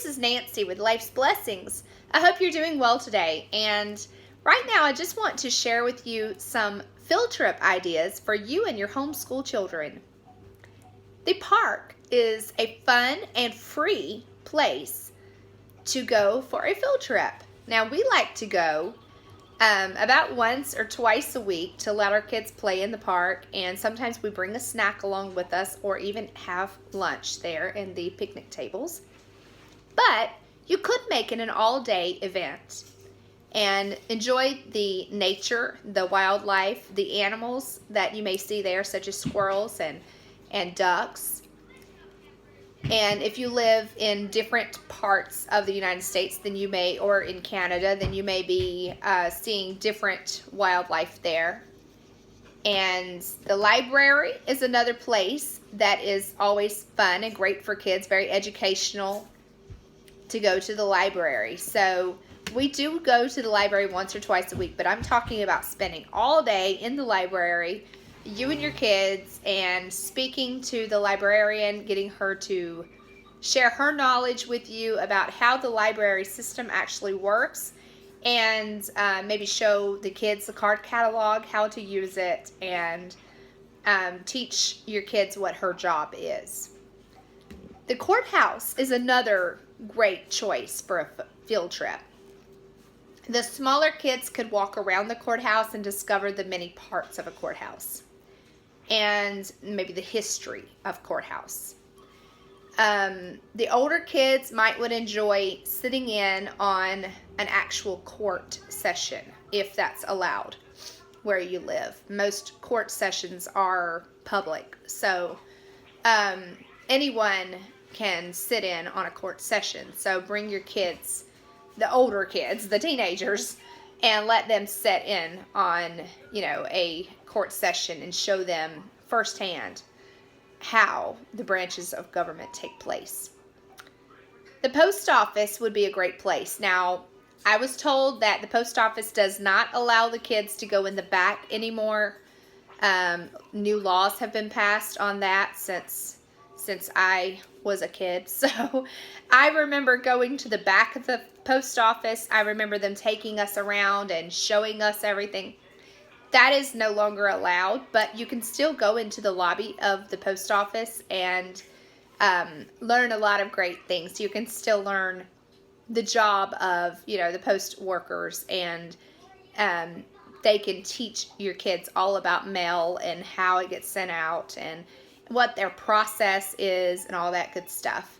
this is Nancy with Life's Blessings. I hope you're doing well today, and right now I just want to share with you some field trip ideas for you and your homeschool children. The park is a fun and free place to go for a field trip. Now, we like to go about once or twice a week to let our kids play in the park, and sometimes we bring a snack along with us or even have lunch there in the picnic tables. But you could make it an all-day event and enjoy the nature, the wildlife, the animals that you may see there, such as squirrels and ducks. And if you live in different parts of the United States than you may, or in Canada, then you may be seeing different wildlife there. And the library is another place that is always fun and great for kids, very educational to go to the library. So we do go to the library once or twice a week, but I'm talking about spending all day in the library, you and your kids, and speaking to the librarian, getting her to share her knowledge with you about how the library system actually works, and maybe show the kids the card catalog, how to use it, and teach your kids what her job is. The courthouse is another great choice for a field trip. The smaller kids could walk around the courthouse and discover the many parts of a courthouse and maybe the history of courthouse. The older kids would enjoy sitting in on an actual court session, if that's allowed where you live. Most court sessions are public, so anyone can sit in on a court session. So bring your kids, the older kids, the teenagers, and let them sit in on, a court session and show them firsthand how the branches of government take place. The post office would be a great place. Now, I was told that the post office does not allow the kids to go in the back anymore. New laws have been passed on that since I was a kid. So I remember going to the back of the post office. I remember them taking us around and showing us everything. That is no longer allowed, but you can still go into the lobby of the post office and learn a lot of great things. You can still learn the job of, the post workers, and they can teach your kids all about mail and how it gets sent out and what their process is and all that good stuff.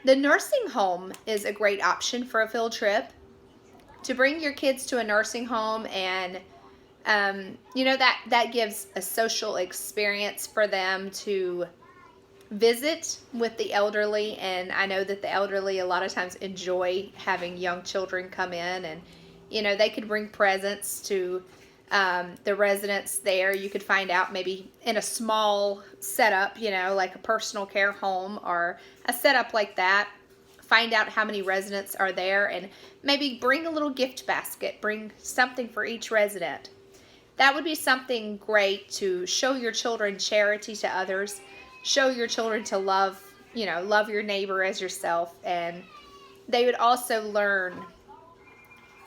The nursing home is a great option for a field trip. To bring your kids to a nursing home, and that gives a social experience for them to visit with the elderly. And I know that the elderly a lot of times enjoy having young children come in, and they could bring presents to the residents there. You could find out maybe in a small setup, like a personal care home or a setup like that. Find out how many residents are there, and maybe bring a little gift basket. Bring something for each resident. That would be something great to show your children charity to others. Show your children to love your neighbor as yourself. And they would also learn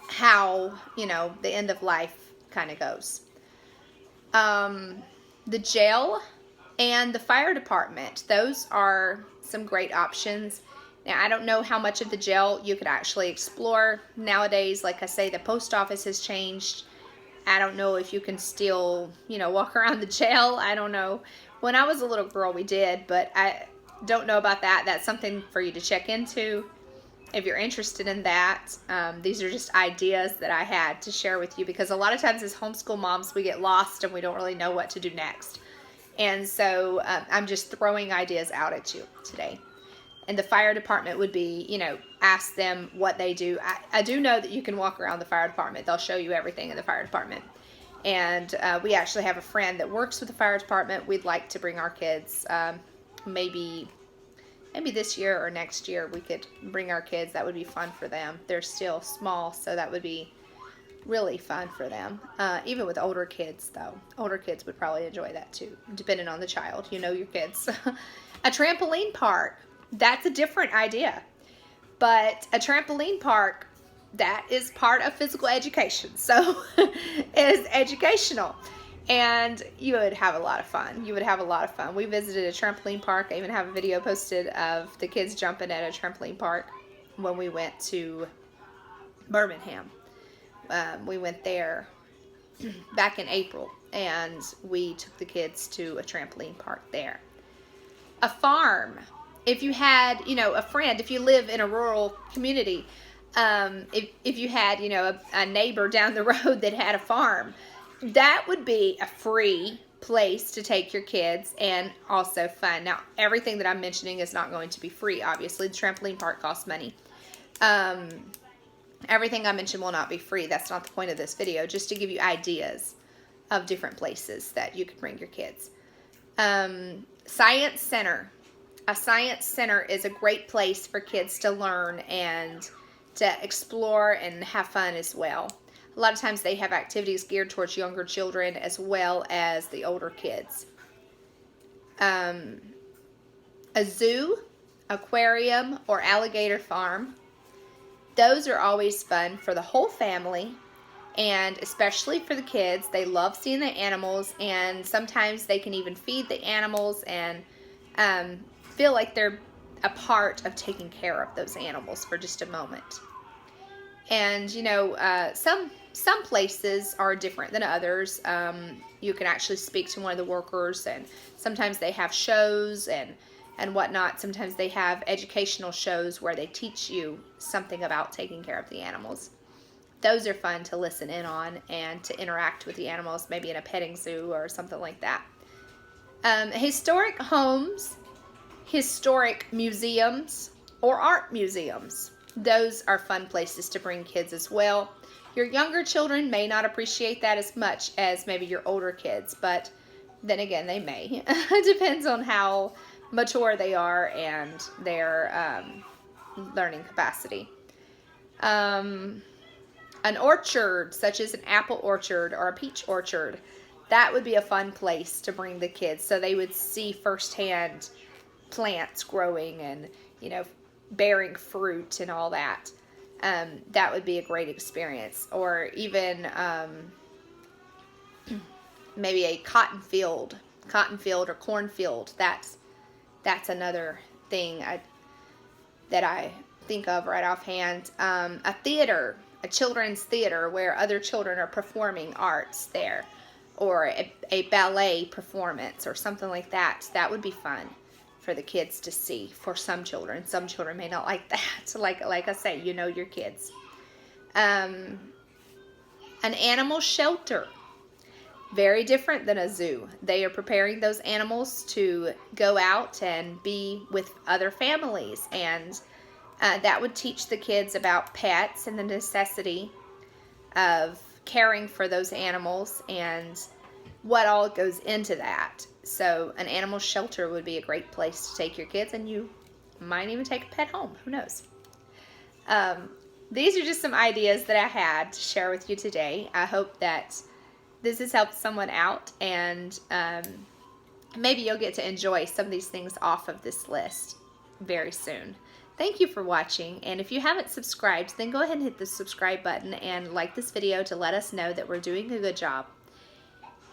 how, the end of life kind of goes. The jail and the fire department, those are some great options. Now, I don't know how much of the jail you could actually explore nowadays. Like I say, the post office has changed. I don't know if you can still, walk around the jail. I don't know. When I was a little girl, we did, but I don't know about that. That's something for you to check into if you're interested in that. These are just ideas that I had to share with you, because a lot of times as homeschool moms, we get lost and we don't really know what to do next. And so I'm just throwing ideas out at you today. And the fire department would be, ask them what they do. I do know that you can walk around the fire department. They'll show you everything in the fire department. And we actually have a friend that works with the fire department. We'd like to bring our kids, maybe this year or next year we could bring our kids. That would be fun for them. They're still small, so that would be really fun for them. Even with older kids, though. Older kids would probably enjoy that too, depending on the child. Your kids. A trampoline park. That's a different idea. But a trampoline park, that is part of physical education. So it is educational. And you would have a lot of fun. You would have a lot of fun. We visited a trampoline park. I even have a video posted of the kids jumping at a trampoline park when we went to Birmingham. We went there back in April, and we took the kids to a trampoline park there. A farm. If you had, a friend, if you live in a rural community, if you had, a neighbor down the road that had a farm, that would be a free place to take your kids and also fun. Now, everything that I'm mentioning is not going to be free, obviously. The trampoline park costs money. Everything I mentioned will not be free. That's not the point of this video, just to give you ideas of different places that you could bring your kids. Science Center. A science center is a great place for kids to learn and to explore and have fun as well. A lot of times they have activities geared towards younger children as well as the older kids. A zoo, aquarium, or alligator farm. Those are always fun for the whole family, and especially for the kids. They love seeing the animals, and sometimes they can even feed the animals and feel like they're a part of taking care of those animals for just a moment. And, some places are different than others. You can actually speak to one of the workers, and sometimes they have shows and whatnot. Sometimes they have educational shows where they teach you something about taking care of the animals. Those are fun to listen in on and to interact with the animals, maybe in a petting zoo or something like that. Historic homes, historic museums, or art museums. Those are fun places to bring kids as well. Your younger children may not appreciate that as much as maybe your older kids, but then again, they may. It depends on how mature they are and their learning capacity. An orchard, such as an apple orchard or a peach orchard, that would be a fun place to bring the kids so they would see firsthand plants growing and, bearing fruit and all that. That would be a great experience. Or even maybe a cotton field or cornfield. That's another thing that I think of right offhand. A theater, a children's theater where other children are performing arts there, or a ballet performance or something like that. That would be fun for the kids to see. For some children may not like that. Like I say, your kids. An animal shelter, very different than a zoo. They are preparing those animals to go out and be with other families, and that would teach the kids about pets and the necessity of caring for those animals and what all goes into that. So an animal shelter would be a great place to take your kids, and you might even take a pet home. Who knows? These are just some ideas that I had to share with you today. I hope that this has helped someone out, and maybe you'll get to enjoy some of these things off of this list very soon. Thank you for watching, and if you haven't subscribed, then go ahead and hit the subscribe button and like this video to let us know that we're doing a good job.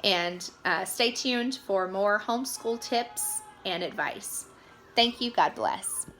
And stay tuned for more homeschool tips and advice. Thank you. God bless.